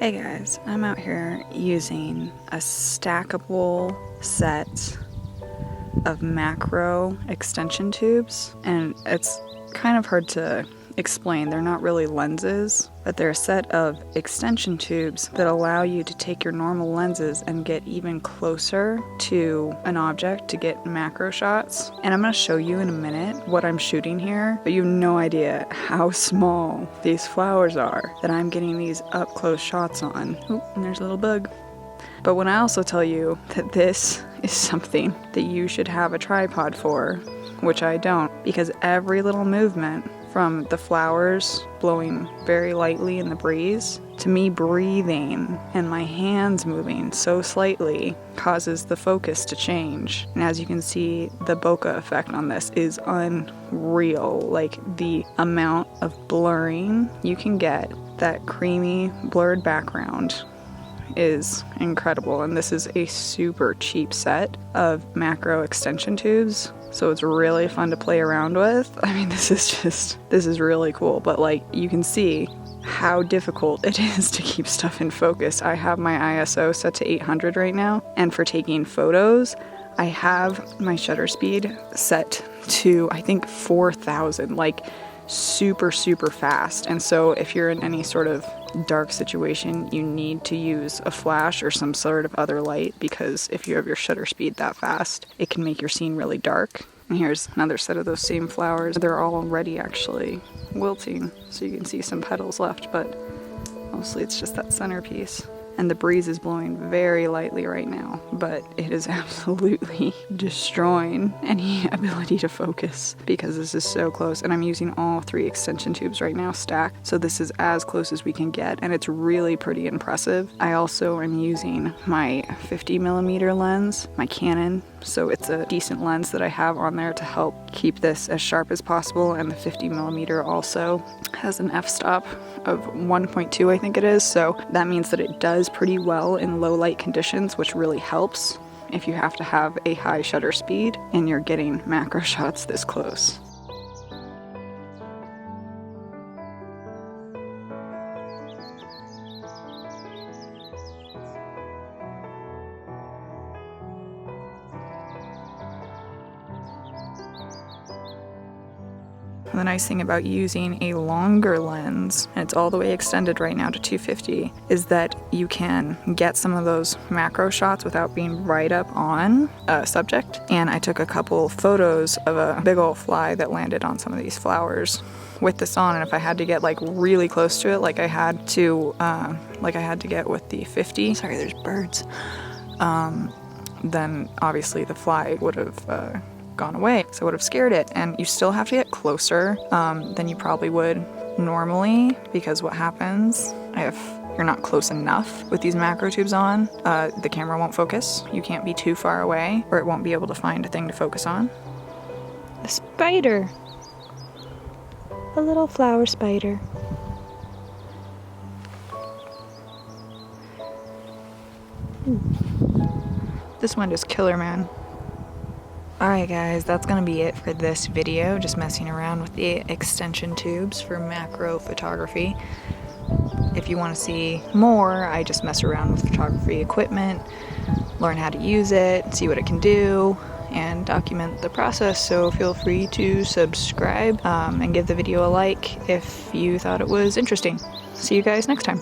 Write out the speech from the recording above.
Hey guys, I'm out here using a stackable set of macro extension tubes, and it's kind of hard to explain. They're not really lenses, but they're a set of extension tubes that allow you to take your normal lenses and get even closer to an object to get macro shots. And I'm going to show you in a minute what I'm shooting here, but you have no idea how small these flowers are that I'm getting these up close shots on. Oh, and there's a little bug. But when I also tell you that this is something that you should have a tripod for, which I don't, because every little movement from the flowers blowing very lightly in the breeze to me breathing and my hands moving so slightly causes the focus to change. And as you can see, the bokeh effect on this is unreal. Like the amount of blurring you can get, that creamy blurred background is incredible. And this is a super cheap set of macro extension tubes, so it's really fun to play around with. I mean, this is really cool, but like you can see how difficult it is to keep stuff in focus. I have my ISO set to 800 right now, and for taking photos I have my shutter speed set to I think 4,000, like super fast. And so if you're in any sort of dark situation, you need to use a flash or some sort of other light, because if you have your shutter speed that fast, it can make your scene really dark. And here's another set of those same flowers. They're all already actually wilting, so you can see some petals left, but mostly it's just that centerpiece. And the breeze is blowing very lightly right now, but it is absolutely destroying any ability to focus because this is so close. And I'm using all 3 extension tubes right now stacked, so this is as close as we can get, and it's really pretty impressive. I also am using my 50mm lens, my Canon, so it's a decent lens that I have on there to help keep this as sharp as possible. And the 50mm also has an f-stop of 1.2, I think it is, so that means that it does pretty well in low light conditions, which really helps if you have to have a high shutter speed and you're getting macro shots this close. The nice thing about using a longer lens, and it's all the way extended right now to 250, is that you can get some of those macro shots without being right up on a subject. And I took a couple photos of a big old fly that landed on some of these flowers with this on, and if I had to get like really close to it, like I had to get with the 50, sorry there's birds, then obviously the fly would have gone away, so it would have scared it. And you still have to get closer than you probably would normally, because what happens if you're not close enough with these macro tubes on, the camera won't focus. You can't be too far away or it won't be able to find a thing to focus on. A spider! A little flower spider. This one is killer, man. Alright guys, that's gonna be it for this video, just messing around with the extension tubes for macro photography. If you want to see more, I just mess around with photography equipment, learn how to use it, see what it can do, and document the process, so feel free to subscribe and give the video a like if you thought it was interesting. See you guys next time.